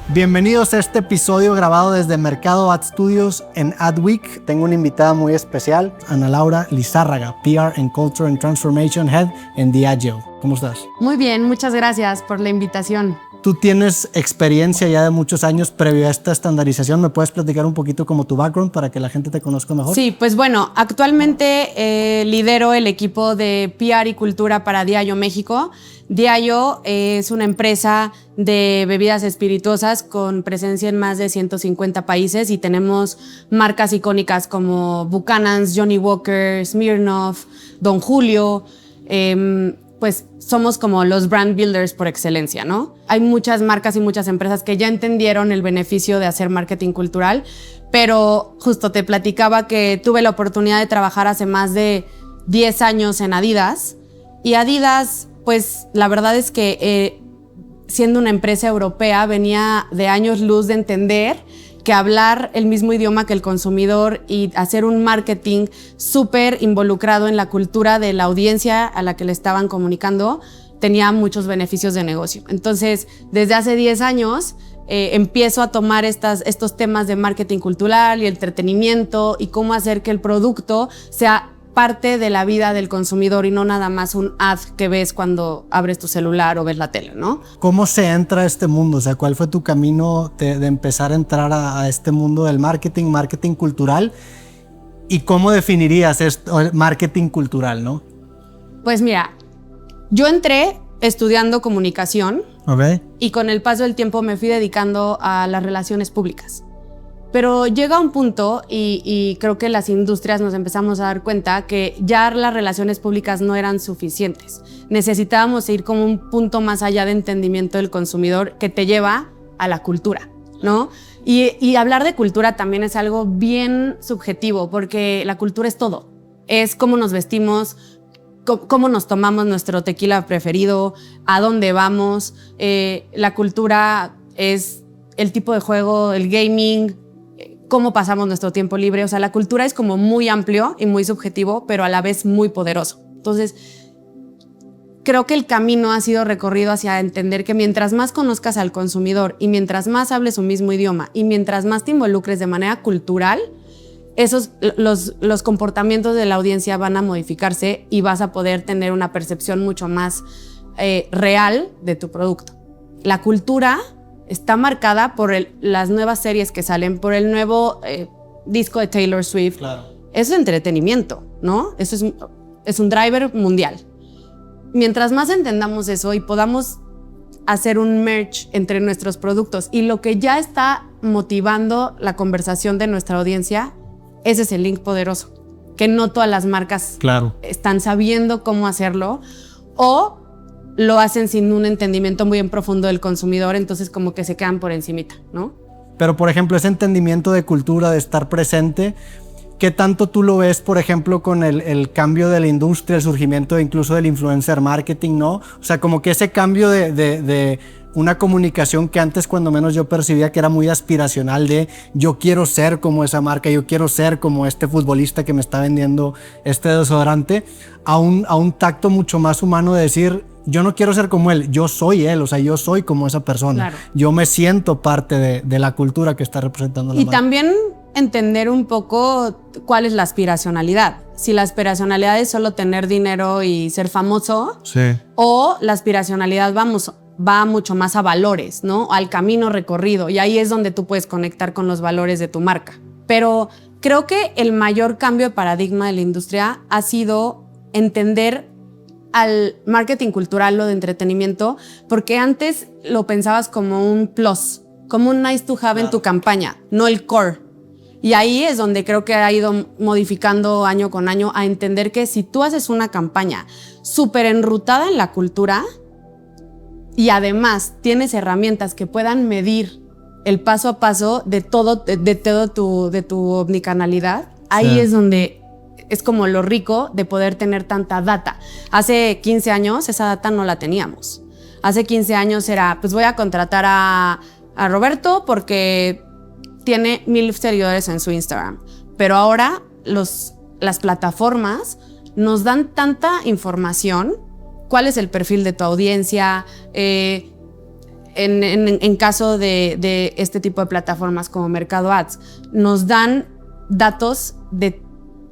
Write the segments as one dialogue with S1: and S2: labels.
S1: Bienvenidos a este episodio grabado desde Mercado Ad Studios en Adweek. Tengo una invitada muy especial, Ana Laura Lizárraga, PR and Culture and Transformation Head en Diageo. ¿Cómo estás?
S2: Muy bien, muchas gracias por la invitación.
S1: Tú tienes experiencia ya de muchos años previo a esta estandarización. ¿Me puedes platicar un poquito como tu background para que la gente te conozca mejor?
S2: Sí, pues bueno, actualmente lidero el equipo de PR y Cultura para Diageo México. Diageo es una empresa de bebidas espirituosas con presencia en más de 150 países y tenemos marcas icónicas como Buchanan's, Johnnie Walker, Smirnoff, Don Julio. Pues somos como los brand builders por excelencia, ¿no? Hay muchas marcas y muchas empresas que ya entendieron el beneficio de hacer marketing cultural, pero justo te platicaba que tuve la oportunidad de trabajar hace más de 10 años en Adidas, y Adidas, pues la verdad es que siendo una empresa europea venía de años luz de entender que hablar el mismo idioma que el consumidor y hacer un marketing súper involucrado en la cultura de la audiencia a la que le estaban comunicando tenía muchos beneficios de negocio. Entonces, desde hace 10 años empiezo a tomar estos temas de marketing cultural y entretenimiento y cómo hacer que el producto sea parte de la vida del consumidor y no nada más un ad que ves cuando abres tu celular o ves la tele, ¿no?
S1: ¿Cómo se entra a este mundo? O sea, ¿cuál fue tu camino de empezar a entrar a este mundo del marketing cultural? ¿Y cómo definirías esto, marketing cultural, no?
S2: Pues mira, yo entré estudiando comunicación,
S1: Okay.
S2: Y con el paso del tiempo me fui dedicando a las relaciones públicas. Pero llega un punto, y creo que las industrias nos empezamos a dar cuenta que ya las relaciones públicas no eran suficientes. Necesitábamos ir como un punto más allá de entendimiento del consumidor que te lleva a la cultura, ¿no? Y hablar de cultura también es algo bien subjetivo, porque la cultura es todo. Es cómo nos vestimos, cómo nos tomamos nuestro tequila preferido, a dónde vamos. La cultura es el tipo de juego, el gaming, cómo pasamos nuestro tiempo libre. O sea, la cultura es como muy amplio y muy subjetivo, pero a la vez muy poderoso. Entonces, creo que el camino ha sido recorrido hacia entender que mientras más conozcas al consumidor y mientras más hables su mismo idioma y mientras más te involucres de manera cultural, los comportamientos de la audiencia van a modificarse y vas a poder tener una percepción mucho más real de tu producto. La cultura está marcada por las nuevas series que salen, por el nuevo disco de Taylor Swift.
S1: Claro.
S2: Eso es entretenimiento, ¿no? Eso es un driver mundial. Mientras más entendamos eso y podamos hacer un merge entre nuestros productos y lo que ya está motivando la conversación de nuestra audiencia, ese es el link poderoso, que no todas las marcas están sabiendo cómo hacerlo o lo hacen sin un entendimiento muy en profundo del consumidor, entonces como que se quedan por encimita, ¿no?
S1: Pero, por ejemplo, ese entendimiento de cultura, de estar presente, ¿qué tanto tú lo ves, por ejemplo, con el cambio de la industria, el surgimiento incluso del influencer marketing, ¿no? O sea, como que ese cambio de una comunicación que antes cuando menos yo percibía que era muy aspiracional de yo quiero ser como esa marca, yo quiero ser como este futbolista que me está vendiendo este desodorante, a un tacto mucho más humano de decir yo no quiero ser como él, yo soy él, o sea, yo soy como esa persona.
S2: Claro.
S1: Yo me siento parte de la cultura que está representando la marca.
S2: Y también entender un poco cuál es la aspiracionalidad. Si la aspiracionalidad es solo tener dinero y ser famoso,
S1: Sí.
S2: o la aspiracionalidad va mucho más a valores, ¿no? Al camino recorrido, y ahí es donde tú puedes conectar con los valores de tu marca. Pero creo que el mayor cambio de paradigma de la industria ha sido entender al marketing cultural o de entretenimiento, porque antes lo pensabas como un plus, como un nice to have en tu campaña, no el core. Y ahí es donde creo que ha ido modificando año con año a entender que si tú haces una campaña súper enrutada en la cultura y además tienes herramientas que puedan medir el paso a paso de todo tu omnicanalidad, ahí es donde es como lo rico de poder tener tanta data. Hace 15 años esa data no la teníamos. Hace 15 años era, pues voy a contratar a Roberto porque tiene 1000 seguidores en su Instagram. Pero ahora las plataformas nos dan tanta información, cuál es el perfil de tu audiencia, en caso de este tipo de plataformas como Mercado Ads, nos dan datos de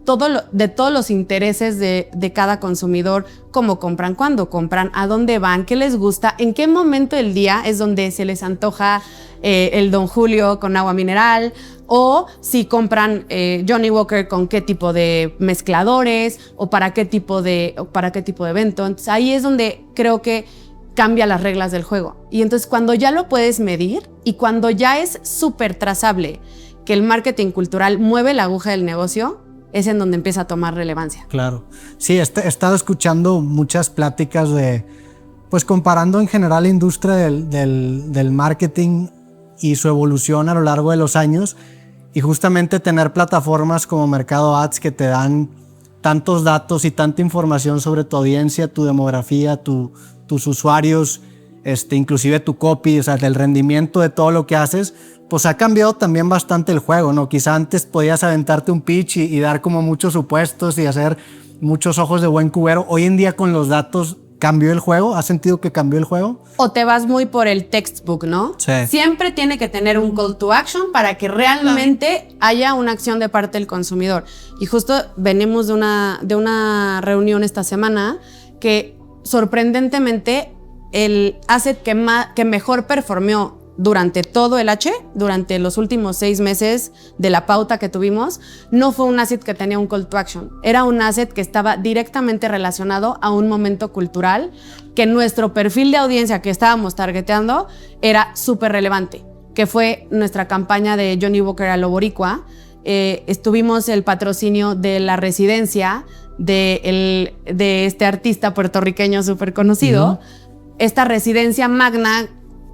S2: todos los intereses de cada consumidor, cómo compran, cuándo compran, a dónde van, qué les gusta, en qué momento del día es donde se les antoja el Don Julio con agua mineral, o si compran Johnny Walker con qué tipo de mezcladores o para qué tipo de evento. Entonces ahí es donde creo que cambia las reglas del juego. Y entonces cuando ya lo puedes medir y cuando ya es súper trazable que el marketing cultural mueve la aguja del negocio, es en donde empieza a tomar relevancia.
S1: Claro. Sí, he estado escuchando muchas pláticas pues comparando en general la industria del marketing y su evolución a lo largo de los años, y justamente tener plataformas como Mercado Ads que te dan tantos datos y tanta información sobre tu audiencia, tu demografía, tus usuarios, inclusive tu copy, o sea, del rendimiento de todo lo que haces, pues ha cambiado también bastante el juego, ¿no? Quizá antes podías aventarte un pitch y dar como muchos supuestos y hacer muchos ojos de buen cubero. Hoy en día con los datos, ¿cambió el juego? ¿Has sentido que cambió el juego?
S2: O te vas muy por el textbook, ¿no?
S1: Sí.
S2: Siempre tiene que tener un call to action para que realmente haya una acción de parte del consumidor. Y justo venimos de una reunión esta semana que sorprendentemente el asset que mejor performeó durante todo el durante los últimos 6 meses de la pauta que tuvimos, no fue un asset que tenía un call to action. Era un asset que estaba directamente relacionado a un momento cultural que nuestro perfil de audiencia que estábamos targeteando era súper relevante, que fue nuestra campaña de Johnny Walker a lo boricua. Estuvimos el patrocinio de la residencia de este artista puertorriqueño súper conocido. Esta residencia magna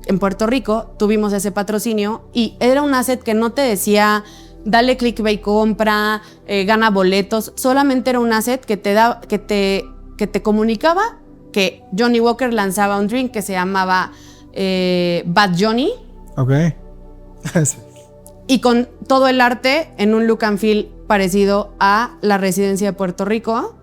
S2: en Puerto Rico, tuvimos ese patrocinio y era un asset que no te decía dale click, ve y compra, gana boletos, solamente era un asset que te comunicaba que Johnny Walker lanzaba un drink que se llamaba Bad Johnny.
S1: Ok.
S2: Y con todo el arte en un look and feel parecido a la residencia de Puerto Rico,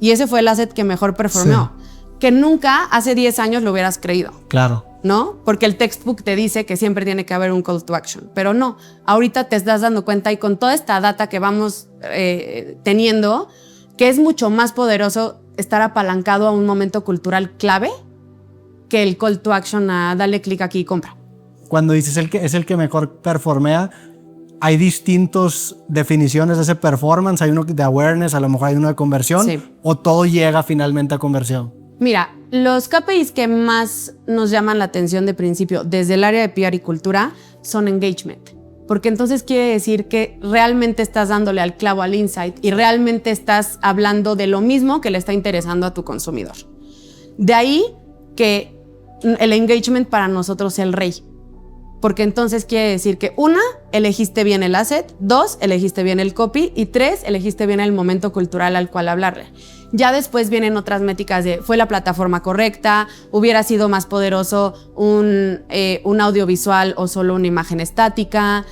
S2: y ese fue el asset que mejor performó. Sí. Que nunca hace 10 años lo hubieras creído.
S1: Claro.
S2: ¿No? Porque el textbook te dice que siempre tiene que haber un call to action, pero no. Ahorita te estás dando cuenta y con toda esta data que vamos teniendo, que es mucho más poderoso estar apalancado a un momento cultural clave que el call to action a dale clic aquí y compra.
S1: Cuando dices es el que mejor performea, hay distintas definiciones de ese performance. Hay uno de awareness, a lo mejor hay uno de conversión, sí. O todo llega finalmente a conversión.
S2: Mira, los KPIs que más nos llaman la atención de principio desde el área de PR y cultura son engagement, porque entonces quiere decir que realmente estás dándole al clavo al insight y realmente estás hablando de lo mismo que le está interesando a tu consumidor. De ahí que el engagement para nosotros es el rey, porque entonces quiere decir que 1, elegiste bien el asset, 2, elegiste bien el copy y 3, elegiste bien el momento cultural al cual hablarle. Ya después vienen otras métricas de fue la plataforma correcta, hubiera sido más poderoso un audiovisual o solo una imagen estática,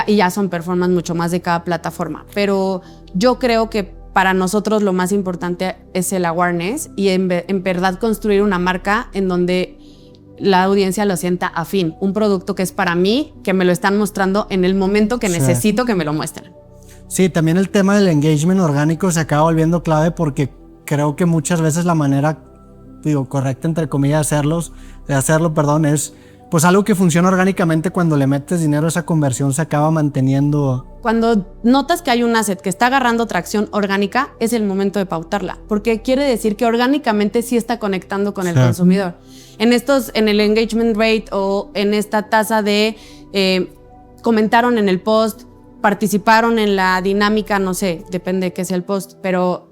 S2: y ya son performance mucho más de cada plataforma. Pero yo creo que para nosotros lo más importante es el awareness y en verdad construir una marca en donde la audiencia lo sienta afín, un producto que es para mí, que me lo están mostrando en el momento que necesito que me lo muestren.
S1: Sí, también el tema del engagement orgánico se acaba volviendo clave porque creo que muchas veces la manera, correcta entre comillas de hacerlo, es pues algo que funciona orgánicamente. Cuando le metes dinero a esa conversión se acaba manteniendo. Cuando
S2: notas que hay un asset que está agarrando tracción orgánica, es el momento de pautarla, porque quiere decir que orgánicamente sí está conectando con el consumidor. En el engagement rate o en esta tasa de comentaron en el post, participaron en la dinámica, no sé, depende de qué sea el post, pero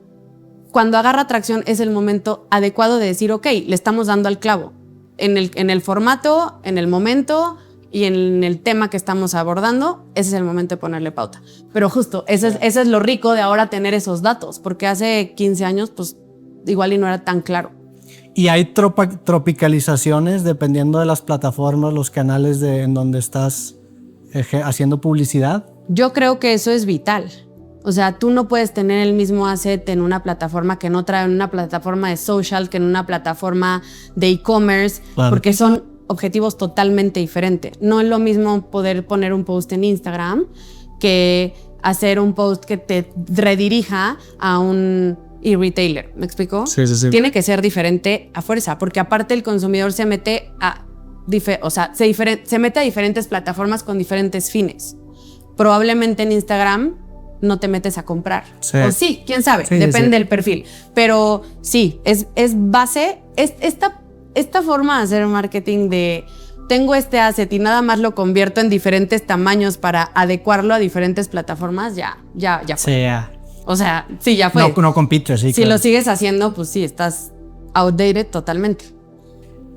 S2: cuando agarra tracción es el momento adecuado de decir, ok, le estamos dando al clavo. En el formato, en el momento y en el tema que estamos abordando, ese es el momento de ponerle pauta. Pero justo, ese es lo rico de ahora tener esos datos, porque hace 15 años, pues igual y no era tan claro.
S1: ¿Y hay tropicalizaciones dependiendo de las plataformas, los canales en donde estás haciendo publicidad?
S2: Yo creo que eso es vital. O sea, tú no puedes tener el mismo asset en una plataforma que en otra, en una plataforma de social, que en una plataforma de e-commerce, claro. Porque son objetivos totalmente diferentes. No es lo mismo poder poner un post en Instagram que hacer un post que te redirija a un e-retailer. ¿Me explico?
S1: Sí.
S2: Tiene que ser diferente a fuerza, porque aparte el consumidor se mete se mete a diferentes plataformas con diferentes fines. Probablemente en Instagram no te metes a comprar.
S1: Sí.
S2: O sí, quién sabe, depende del perfil. Pero sí, es base, esta forma de hacer marketing de tengo este asset y nada más lo convierto en diferentes tamaños para adecuarlo a diferentes plataformas, ya fue.
S1: Sí, ya.
S2: O sea, sí, ya fue.
S1: No compites, sí.
S2: Si
S1: claro.
S2: lo sigues haciendo, pues sí, estás outdated totalmente.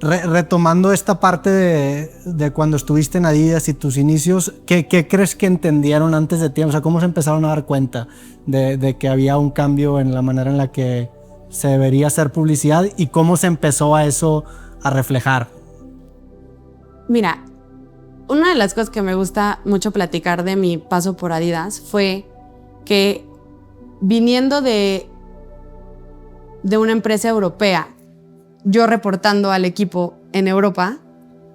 S1: Retomando esta parte de cuando estuviste en Adidas y tus inicios, ¿qué crees que entendieron antes de ti? O sea, ¿cómo se empezaron a dar cuenta de que había un cambio en la manera en la que se debería hacer publicidad y cómo se empezó a eso a reflejar?
S2: Mira, una de las cosas que me gusta mucho platicar de mi paso por Adidas fue que viniendo de una empresa europea, yo reportando al equipo en Europa,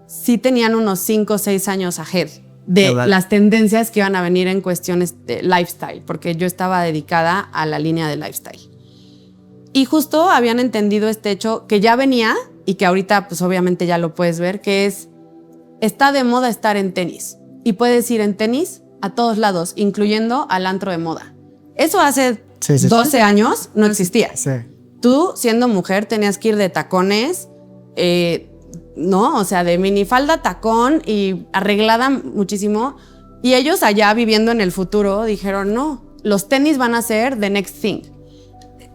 S2: sí tenían unos 5 o 6 años ahead de las tendencias que iban a venir en cuestiones de lifestyle, porque yo estaba dedicada a la línea de lifestyle. Y justo habían entendido este hecho que ya venía y que ahorita pues obviamente ya lo puedes ver, que está de moda estar en tenis y puedes ir en tenis a todos lados, incluyendo al antro de moda. Eso hace 12 años no existía.
S1: Sí.
S2: Tú, siendo mujer, tenías que ir de tacones, ¿no? O sea, de minifalda, tacón y arreglada muchísimo. Y ellos allá viviendo en el futuro dijeron, no, los tenis van a ser the next thing.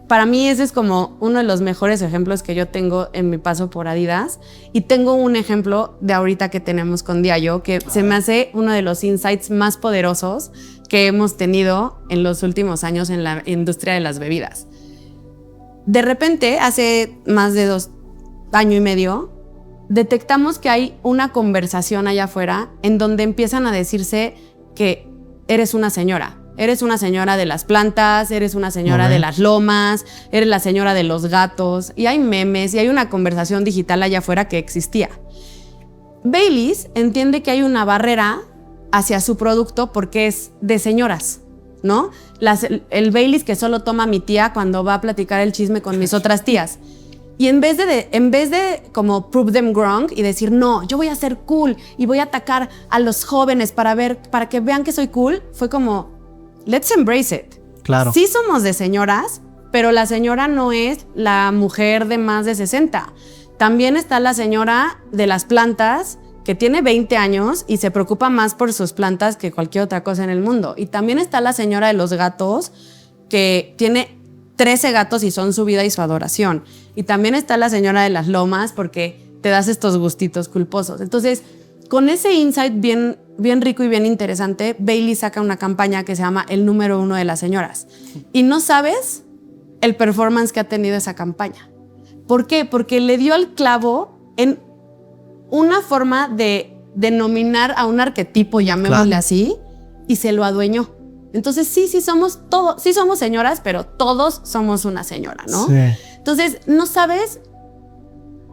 S2: Para mí ese es como uno de los mejores ejemplos que yo tengo en mi paso por Adidas. Y tengo un ejemplo de ahorita que tenemos con Diageo, que se me hace uno de los insights más poderosos que hemos tenido en los últimos años en la industria de las bebidas. De repente, hace más de 2 años y medio, detectamos que hay una conversación allá afuera en donde empiezan a decirse que eres una señora. Eres una señora de las plantas, eres una señora de las lomas, eres la señora de los gatos. Y hay memes y hay una conversación digital allá afuera que existía. Baileys entiende que hay una barrera hacia su producto porque es de señoras, ¿no? El Baileys que solo toma mi tía cuando va a platicar el chisme con mis otras tías. Y en vez de como prove them wrong y decir, no, yo voy a ser cool y voy a atacar a los jóvenes para que vean que soy cool, fue como, let's embrace it.
S1: Claro.
S2: Sí somos de señoras, pero la señora no es la mujer de más de 60. También está la señora de las plantas que tiene 20 años y se preocupa más por sus plantas que cualquier otra cosa en el mundo. Y también está la señora de los gatos que tiene 13 gatos y son su vida y su adoración. Y también está la señora de las lomas porque te das estos gustitos culposos. Entonces, con ese insight bien rico y bien interesante, Baileys saca una campaña que se llama El número 1 de las señoras. Y no sabes el performance que ha tenido esa campaña. ¿Por qué? Porque le dio al clavo en una forma de denominar a un arquetipo, llamémosle así, y se lo adueñó. Entonces sí somos señoras, pero todos somos una señora, ¿no?
S1: Sí.
S2: Entonces, no sabes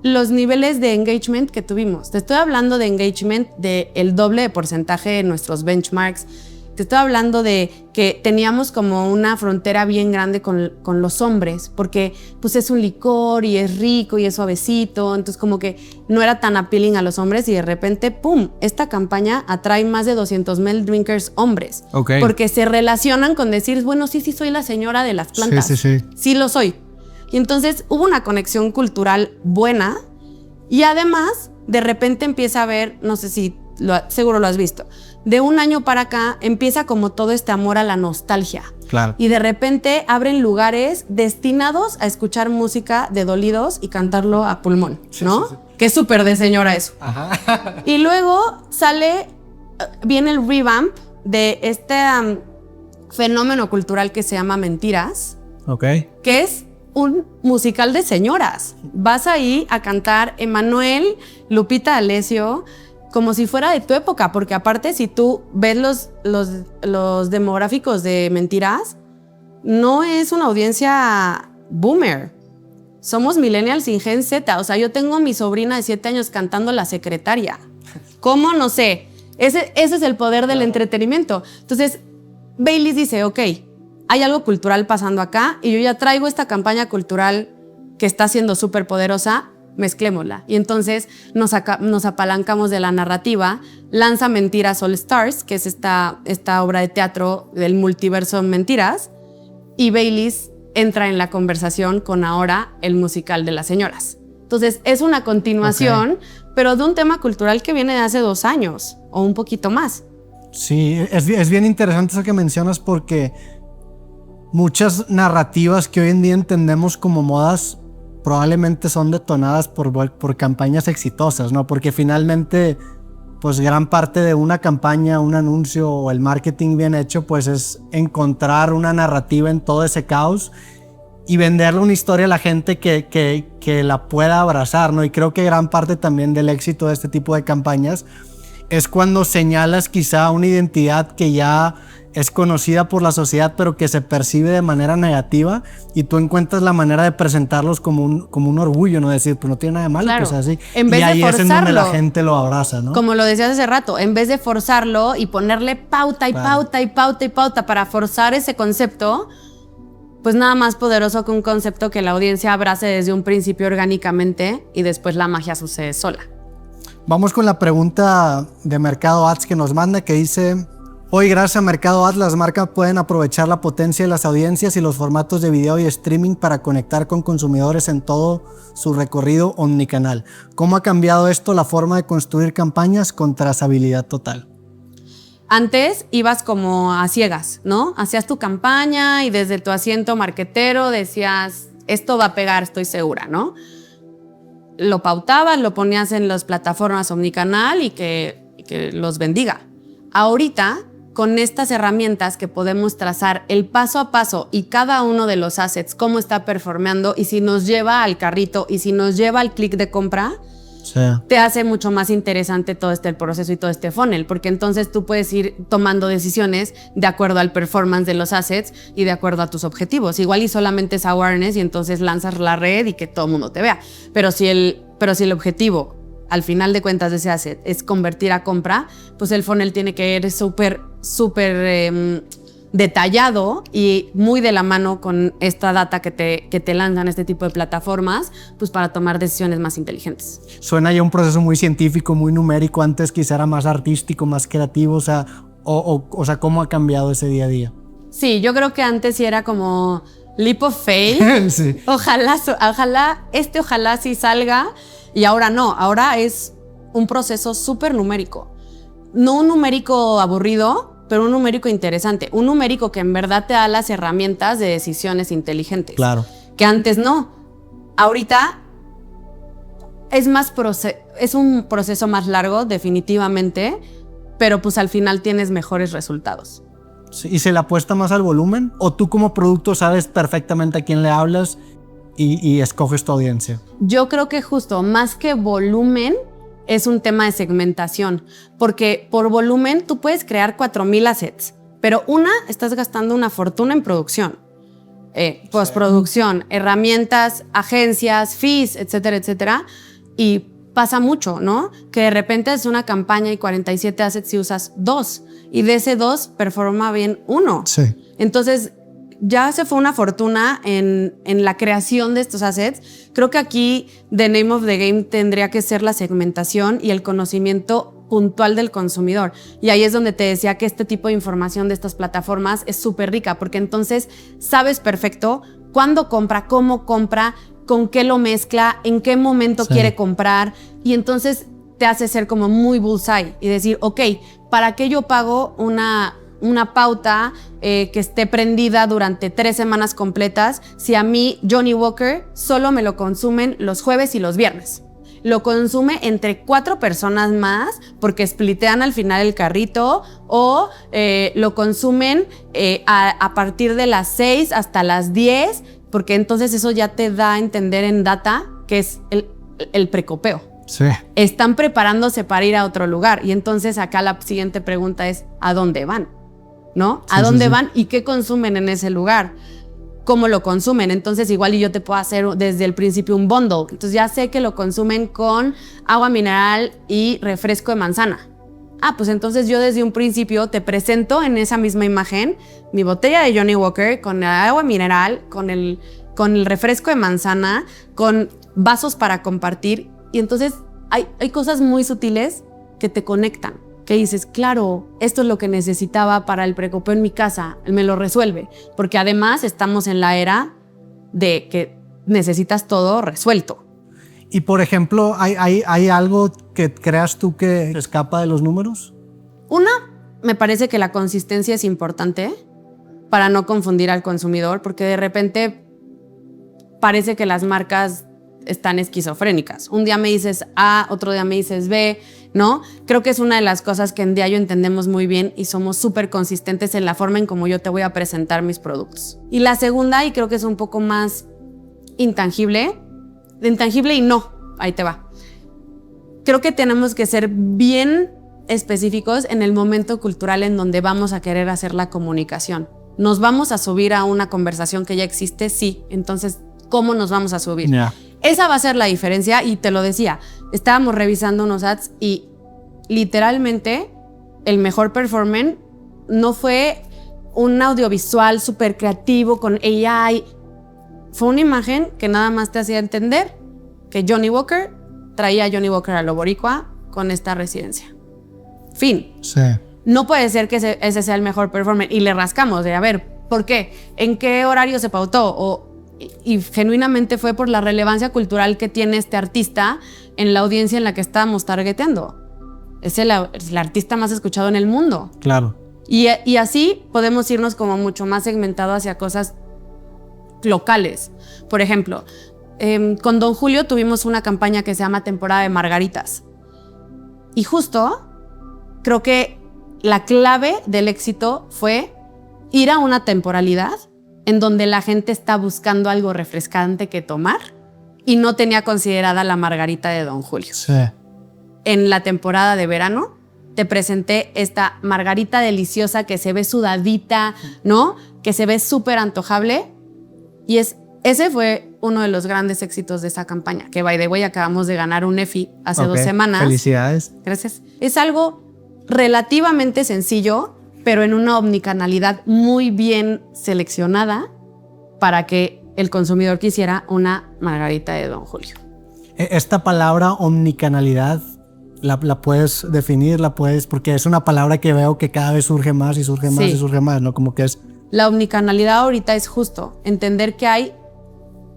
S2: los niveles de engagement que tuvimos. Te estoy hablando de engagement del doble de porcentaje de nuestros benchmarks. Te estoy hablando de que teníamos como una frontera bien grande con los hombres, porque pues es un licor y es rico y es suavecito, entonces como que no era tan appealing a los hombres y de repente, ¡pum!, esta campaña atrae más de 200,000 drinkers hombres.
S1: Okay.
S2: Porque se relacionan con decir, bueno, sí soy la señora de las plantas. Sí lo soy. Y entonces hubo una conexión cultural buena y además de repente empieza a haber, no sé si seguro lo has visto, de un año para acá empieza como todo este amor a la nostalgia.
S1: Claro.
S2: Y de repente abren lugares destinados a escuchar música de dolidos y cantarlo a pulmón, ¿no? Sí. Que es súper de señora eso. Ajá. Y luego viene el revamp de este fenómeno cultural que se llama Mentiras.
S1: Ok.
S2: Que es un musical de señoras. Vas ahí a cantar Emanuel, Lupita D'Alessio, como si fuera de tu época, porque aparte si tú ves los demográficos de Mentiras, no es una audiencia boomer, somos millennials sin Gen Z. O sea, yo tengo a mi sobrina de 7 años cantando La Secretaria. ¿Cómo? No sé. Ese es el poder del entretenimiento. Entonces, Baileys dice, ok, hay algo cultural pasando acá y yo ya traigo esta campaña cultural que está siendo súper poderosa, mezclémosla. Y entonces nos apalancamos de la narrativa, lanza Mentiras All Stars, que es esta obra de teatro del multiverso Mentiras, y Baileys entra en la conversación con ahora el musical de las señoras. Entonces es una continuación, pero de un tema cultural que viene de hace 2 años o un poquito más.
S1: Sí, es bien interesante eso que mencionas porque muchas narrativas que hoy en día entendemos como modas probablemente son detonadas por campañas exitosas, ¿no? Porque finalmente, pues gran parte de una campaña, un anuncio o el marketing bien hecho, pues es encontrar una narrativa en todo ese caos y venderle una historia a la gente que la pueda abrazar, ¿no? Y creo que gran parte también del éxito de este tipo de campañas es cuando señalas quizá una identidad que ya es conocida por la sociedad, pero que se percibe de manera negativa y tú encuentras la manera de presentarlos como un orgullo, ¿no? Decir, pues no tiene nada de malo,
S2: claro.
S1: Pues así.
S2: En vez
S1: y ahí
S2: de
S1: es en donde la
S2: forzarlo,
S1: gente lo abraza, ¿no?
S2: Como lo decías hace rato, en vez de forzarlo y ponerle pauta y pauta y pauta y pauta para forzar ese concepto, pues nada más poderoso que un concepto que la audiencia abrace desde un principio orgánicamente y después la magia sucede sola.
S1: Vamos con la pregunta de Mercado Ads que nos manda, que dice: hoy, gracias a Mercado Ads, las marcas pueden aprovechar la potencia de las audiencias y los formatos de video y streaming para conectar con consumidores en todo su recorrido omnicanal. ¿Cómo ha cambiado esto la forma de construir campañas con trazabilidad total?
S2: Antes ibas como a ciegas, ¿no? Hacías tu campaña y desde tu asiento marquetero decías, esto va a pegar, estoy segura, ¿no? Lo pautabas, lo ponías en las plataformas omnicanal y que los bendiga. Ahorita, con estas herramientas que podemos trazar el paso a paso y cada uno de los assets, cómo está performeando y si nos lleva al carrito y si nos lleva al clic de compra, sí, te hace mucho más interesante todo este proceso y todo este funnel, porque entonces tú puedes ir tomando decisiones de acuerdo al performance de los assets y de acuerdo a tus objetivos. Igual y solamente es awareness y entonces lanzas la red y que todo el mundo te vea. Pero si el objetivo al final de cuentas de ese asset es convertir a compra, pues el funnel tiene que ir súper detallado y muy de la mano con esta data que te lanzan este tipo de plataformas, pues para tomar decisiones más inteligentes.
S1: Suena ya un proceso muy científico, muy numérico. Antes quizá era más artístico, más creativo, o sea, ¿cómo ha cambiado ese día a día?
S2: Sí, yo creo que antes sí era como leap of faith.
S1: Sí.
S2: Ojalá sí salga. Y ahora no, ahora es un proceso súper numérico. No un numérico aburrido, pero un numérico interesante. Un numérico que en verdad te da las herramientas de decisiones inteligentes.
S1: Claro.
S2: Que antes no. Ahorita es un proceso más largo, definitivamente, pero pues al final tienes mejores resultados.
S1: Sí, ¿y se le apuesta más al volumen? ¿O tú como producto sabes perfectamente a quién le hablas y escoges tu audiencia?
S2: Yo creo que justo más que volumen es un tema de segmentación, porque por volumen tú puedes crear 4,000 assets, pero estás gastando una fortuna en producción, postproducción, herramientas, agencias, fees, etcétera, etcétera, y pasa mucho, ¿no? Que de repente es una campaña y 47 assets y usas 2, y de ese 2 performa bien 1.
S1: Sí.
S2: Entonces, ya se fue una fortuna en la creación de estos assets. Creo que aquí the name of the game tendría que ser la segmentación y el conocimiento puntual del consumidor. Y ahí es donde te decía que este tipo de información de estas plataformas es súper rica, porque entonces sabes perfecto cuándo compra, cómo compra, con qué lo mezcla, en qué momento quiere comprar. Y entonces te hace ser como muy bullseye y decir, ok, ¿para qué yo pago una pauta que esté prendida durante 3 semanas completas si a mí, Johnny Walker, solo me lo consumen los jueves y los viernes? Lo consume entre 4 personas más porque splitean al final el carrito o lo consumen a partir de las 6 hasta las 10, porque entonces eso ya te da a entender en data que es el precopeo.
S1: Sí.
S2: Están preparándose para ir a otro lugar y entonces acá la siguiente pregunta es ¿a dónde van? ¿No? ¿A dónde van y qué consumen en ese lugar? cómo lo consumen. Entonces igual y yo te puedo hacer desde el principio un bundle. Entonces ya sé que lo consumen con agua mineral y refresco de manzana. Pues entonces yo desde un principio te presento en esa misma imagen mi botella de Johnnie Walker con el agua mineral, con el refresco de manzana, con vasos para compartir. Y entonces hay cosas muy sutiles que te conectan, que dices, claro, esto es lo que necesitaba para el precopeo en mi casa, me lo resuelve. Porque además estamos en la era de que necesitas todo resuelto.
S1: Y por ejemplo, ¿hay algo que creas tú que escapa de los números?
S2: Una, me parece que la consistencia es importante para no confundir al consumidor, porque de repente parece que las marcas están esquizofrénicas. Un día me dices A, otro día me dices B, ¿no? Creo que es una de las cosas que en Diageo entendemos muy bien y somos súper consistentes en la forma en cómo yo te voy a presentar mis productos. Y la segunda, y creo que es un poco más intangible y no, ahí te va. Creo que tenemos que ser bien específicos en el momento cultural en donde vamos a querer hacer la comunicación. ¿Nos vamos a subir a una conversación que ya existe? Sí. Entonces, ¿cómo nos vamos a subir?
S1: Yeah.
S2: Esa va a ser la diferencia y te lo decía. Estábamos revisando unos ads y literalmente el mejor performance no fue un audiovisual súper creativo con AI. Fue una imagen que nada más te hacía entender que Johnnie Walker traía a Johnnie Walker a lo boricua con esta residencia. Fin.
S1: Sí.
S2: No puede ser que ese sea el mejor performance. Y le rascamos de, a ver, ¿por qué? ¿En qué horario se pautó? Y genuinamente fue por la relevancia cultural que tiene este artista en la audiencia en la que estábamos targeteando. Es el artista más escuchado en el mundo.
S1: Claro.
S2: Y así podemos irnos como mucho más segmentado hacia cosas locales. Por ejemplo, con Don Julio tuvimos una campaña que se llama Temporada de Margaritas. Y justo creo que la clave del éxito fue ir a una temporalidad en donde la gente está buscando algo refrescante que tomar y no tenía considerada la margarita de Don Julio.
S1: Sí.
S2: En la temporada de verano te presenté esta margarita deliciosa que se ve sudadita, ¿no? Que se ve súper antojable. Y ese fue uno de los grandes éxitos de esa campaña, que by the way acabamos de ganar un EFI hace 2 semanas.
S1: Felicidades.
S2: Gracias. Es algo relativamente sencillo, pero en una omnicanalidad muy bien seleccionada para que el consumidor quisiera una margarita de Don Julio.
S1: Esta palabra omnicanalidad, ¿la puedes definir? Porque es una palabra que veo que cada vez surge más y surge más y surge más, ¿no? Como que es...
S2: La omnicanalidad ahorita es justo entender que hay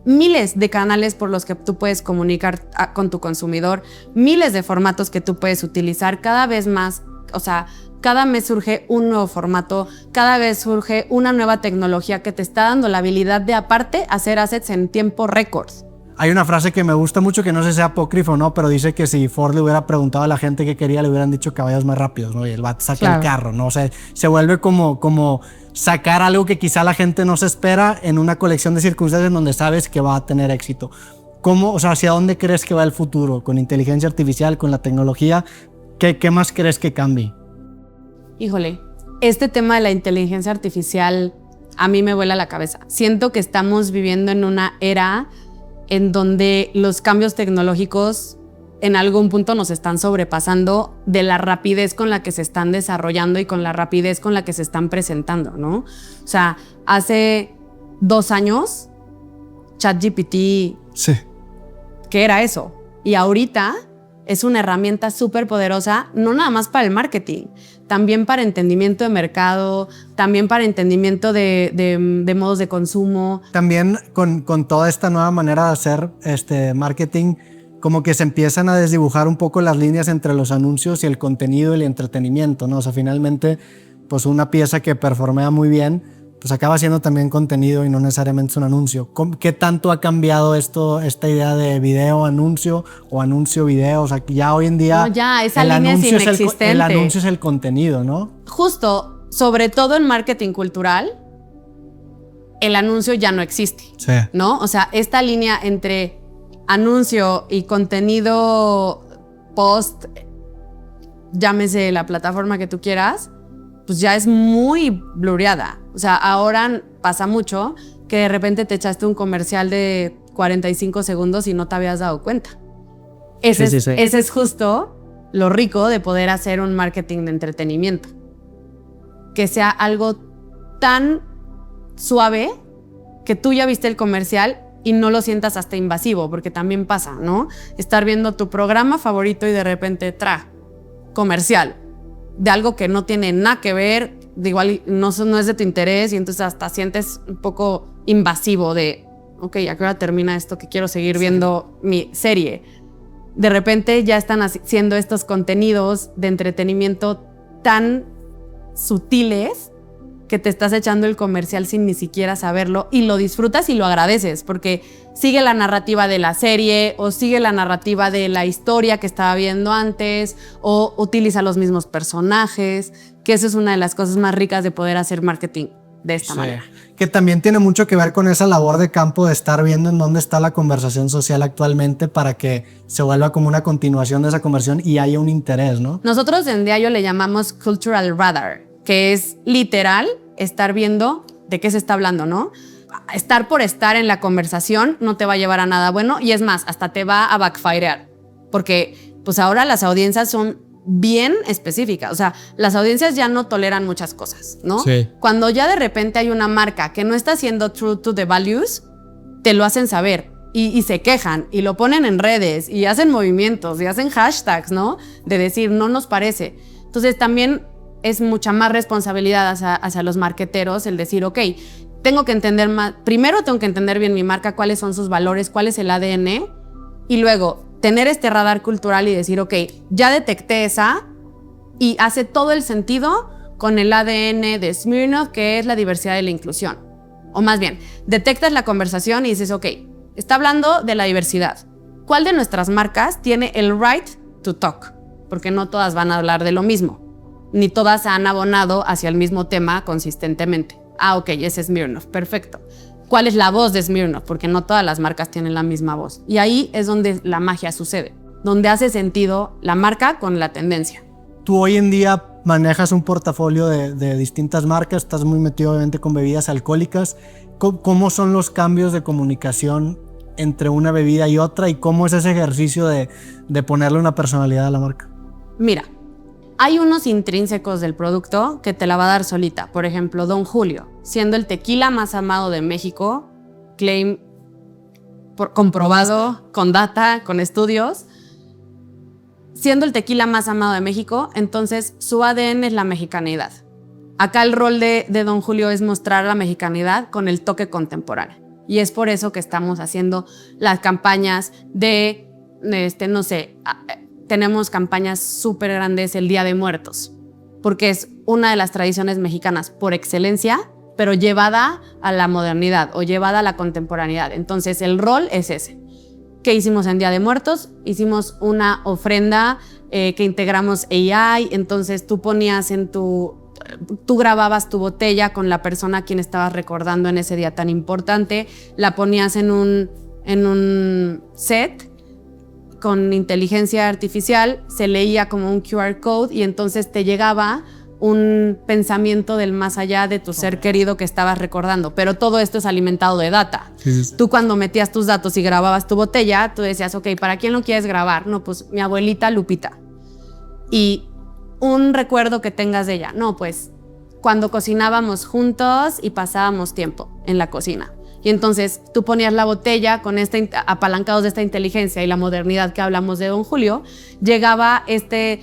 S2: miles de canales por los que tú puedes comunicar con tu consumidor, miles de formatos que tú puedes utilizar cada vez más, o sea, cada mes surge un nuevo formato, cada vez surge una nueva tecnología que te está dando la habilidad de, aparte, hacer assets en tiempo récord.
S1: Hay una frase que me gusta mucho, que no sé si es apócrifo o no, pero dice que si Ford le hubiera preguntado a la gente qué quería, le hubieran dicho caballos más rápidos, ¿no? Y el vato saca el carro, ¿no? O sea, se vuelve como sacar algo que quizá la gente no se espera en una colección de circunstancias en donde sabes que va a tener éxito. ¿Cómo, o sea, hacia dónde crees que va el futuro? ¿Con inteligencia artificial, con la tecnología? ¿Qué más crees que cambie?
S2: Híjole, este tema de la inteligencia artificial a mí me vuela la cabeza. Siento que estamos viviendo en una era en donde los cambios tecnológicos en algún punto nos están sobrepasando de la rapidez con la que se están desarrollando y con la rapidez con la que se están presentando, ¿no? O sea, hace 2 años, ChatGPT,
S1: sí,
S2: ¿qué era eso? Y ahorita es una herramienta súper poderosa, no nada más para el marketing, también para entendimiento de mercado, también para entendimiento de modos de consumo.
S1: También con toda esta nueva manera de hacer marketing, como que se empiezan a desdibujar un poco las líneas entre los anuncios y el contenido y el entretenimiento, ¿no? O sea, finalmente, pues una pieza que performea muy bien, pues acaba siendo también contenido y no necesariamente es un anuncio. ¿Qué tanto ha cambiado esta idea de video, anuncio o anuncio, video? O sea, que ya hoy en día...
S2: No, ya, esa línea es inexistente.
S1: El anuncio es el contenido, ¿no?
S2: Justo, sobre todo en marketing cultural, el anuncio ya no existe,
S1: sí,
S2: ¿no? O sea, esta línea entre anuncio y contenido post, llámese la plataforma que tú quieras, pues ya es muy blurreada. O sea, ahora pasa mucho que de repente te echaste un comercial de 45 segundos y no te habías dado cuenta. Ese es justo lo rico de poder hacer un marketing de entretenimiento. Que sea algo tan suave que tú ya viste el comercial y no lo sientas hasta invasivo, porque también pasa, ¿no? Estar viendo tu programa favorito y de repente comercial de algo que no tiene nada que ver, de igual no es de tu interés y entonces hasta sientes un poco invasivo de, ok, ¿a qué hora termina esto que quiero seguir viendo mi serie? De repente ya están haciendo estos contenidos de entretenimiento tan sutiles que te estás echando el comercial sin ni siquiera saberlo y lo disfrutas y lo agradeces porque sigue la narrativa de la serie o sigue la narrativa de la historia que estaba viendo antes o utiliza los mismos personajes, que eso es una de las cosas más ricas de poder hacer marketing de esta manera.
S1: Que también tiene mucho que ver con esa labor de campo de estar viendo en dónde está la conversación social actualmente para que se vuelva como una continuación de esa conversación y haya un interés, ¿no?
S2: Nosotros en Diallo le llamamos Cultural Radar, que es literal estar viendo de qué se está hablando, ¿no? Estar por estar en la conversación no te va a llevar a nada bueno y es más, hasta te va a backfirear porque pues ahora las audiencias son bien específicas, o sea, las audiencias ya no toleran muchas cosas, ¿no?
S3: Sí.
S2: Cuando ya de repente hay una marca que no está siendo true to the values, te lo hacen saber y se quejan y lo ponen en redes y hacen movimientos y hacen hashtags, ¿no? De decir, no nos parece. Entonces también es mucha más responsabilidad hacia los marqueteros el decir, ok, tengo que entender más, primero tengo que entender bien mi marca, cuáles son sus valores, cuál es el ADN y luego tener este radar cultural y decir, ok, ya detecté esa y hace todo el sentido con el ADN de Smirnoff, que es la diversidad y la inclusión. O más bien, detectas la conversación y dices, ok, está hablando de la diversidad. ¿Cuál de nuestras marcas tiene el right to talk? Porque no todas van a hablar de lo mismo, ni todas han abonado hacia el mismo tema consistentemente. Ah, ok, ese es Smirnoff, perfecto. ¿Cuál es la voz de Smirnoff? Porque no todas las marcas tienen la misma voz. Y ahí es donde la magia sucede, donde hace sentido la marca con la tendencia.
S1: Tú hoy en día manejas un portafolio de distintas marcas, estás muy metido obviamente con bebidas alcohólicas. ¿Cómo son los cambios de comunicación entre una bebida y otra y cómo es ese ejercicio de ponerle una personalidad a la marca?
S2: Mira, hay unos intrínsecos del producto que te la va a dar solita. Por ejemplo, Don Julio, siendo el tequila más amado de México, claim comprobado, con data, con estudios, siendo el tequila más amado de México, entonces su ADN es la mexicanidad. Acá el rol de Don Julio es mostrar la mexicanidad con el toque contemporáneo. Y es por eso que estamos haciendo las campañas de, no sé, tenemos campañas súper grandes el Día de Muertos, porque es una de las tradiciones mexicanas por excelencia, pero llevada a la modernidad o llevada a la contemporaneidad. Entonces el rol es ese. ¿Qué hicimos en Día de Muertos? Hicimos una ofrenda que integramos AI, entonces tú grababas tu botella con la persona a quien estabas recordando en ese día tan importante, la ponías en un set con inteligencia artificial, se leía como un QR code y entonces te llegaba un pensamiento del más allá de tu ser querido que estabas recordando. Pero todo esto es alimentado de data. Sí. Tú cuando metías tus datos y grababas tu botella, tú decías, ok, ¿para quién lo quieres grabar? No, pues mi abuelita Lupita. Y un recuerdo que tengas de ella. No, pues cuando cocinábamos juntos y pasábamos tiempo en la cocina. Y entonces tú ponías la botella con apalancados de esta inteligencia y la modernidad que hablamos de Don Julio, llegaba este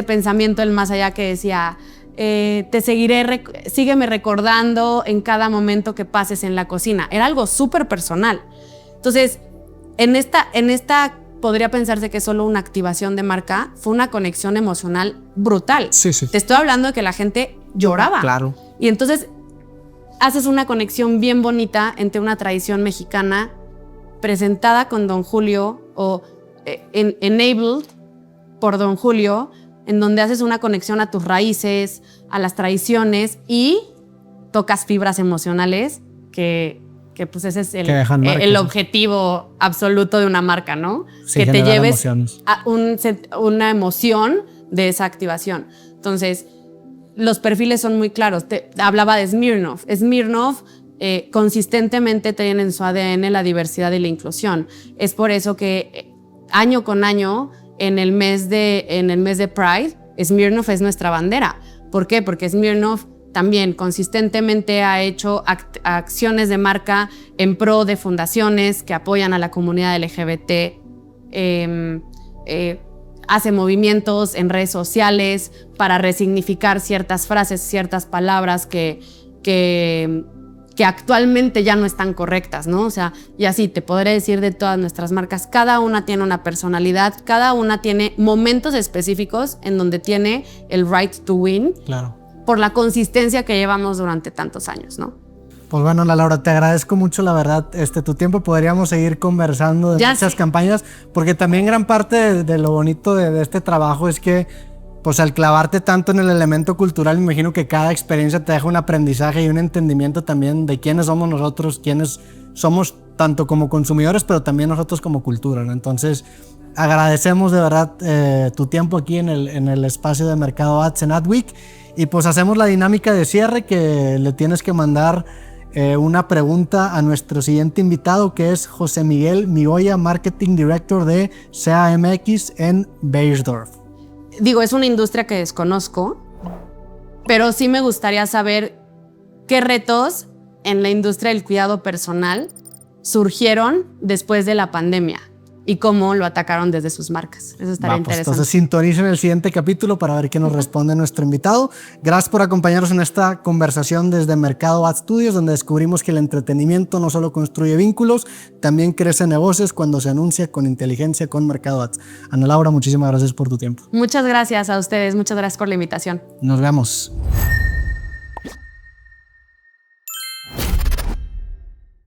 S2: pensamiento del más allá que decía, te seguiré, sígueme recordando en cada momento que pases en la cocina. Era algo súper personal. Entonces, en esta podría pensarse que es solo una activación de marca, fue una conexión emocional brutal.
S3: Sí.
S2: Te estoy hablando de que la gente lloraba.
S1: Claro.
S2: Y entonces haces una conexión bien bonita entre una tradición mexicana presentada con Don Julio o enabled por Don Julio, en donde haces una conexión a tus raíces, a las tradiciones y tocas fibras emocionales que pues ese es el objetivo absoluto de una marca, ¿no?
S1: Sí,
S2: que te lleves
S1: emociones.
S2: a una emoción de esa activación. Entonces, los perfiles son muy claros. Hablaba de Smirnoff. Smirnoff consistentemente tienen en su ADN la diversidad y la inclusión. Es por eso que año con año, en el mes de Pride, Smirnoff es nuestra bandera. ¿Por qué? Porque Smirnoff también consistentemente ha hecho acciones de marca en pro de fundaciones que apoyan a la comunidad LGBT, hace movimientos en redes sociales para resignificar ciertas frases, ciertas palabras que actualmente ya no están correctas, ¿no? O sea, y así te podré decir de todas nuestras marcas, cada una tiene una personalidad, cada una tiene momentos específicos en donde tiene el right to win.
S1: Claro.
S2: Por la consistencia que llevamos durante tantos años, ¿no?
S1: Pues bueno, Laura, te agradezco mucho, la verdad, tu tiempo. Podríamos seguir conversando de muchas campañas, porque también gran parte de lo bonito de este trabajo es que, pues al clavarte tanto en el elemento cultural, me imagino que cada experiencia te deja un aprendizaje y un entendimiento también de quiénes somos nosotros, quiénes somos tanto como consumidores, pero también nosotros como cultura, ¿no? Entonces, agradecemos de verdad tu tiempo aquí en el espacio de Mercado Ads en Adweek, y pues hacemos la dinámica de cierre, que le tienes que mandar una pregunta a nuestro siguiente invitado, que es José Miguel Migoya, Marketing Director de CAMX en Beiersdorf.
S2: Digo, es una industria que desconozco, pero sí me gustaría saber qué retos en la industria del cuidado personal surgieron después de la pandemia y cómo lo atacaron desde sus marcas. Eso estaría interesante.
S1: Entonces sintonicen el siguiente capítulo para ver qué nos responde nuestro invitado. Gracias por acompañarnos en esta conversación desde Mercado Ads Studios, donde descubrimos que el entretenimiento no solo construye vínculos, también crece negocios cuando se anuncia con inteligencia con Mercado Ads. Ana Laura, muchísimas gracias por tu tiempo.
S2: Muchas gracias a ustedes, muchas gracias por la invitación.
S1: Nos vemos.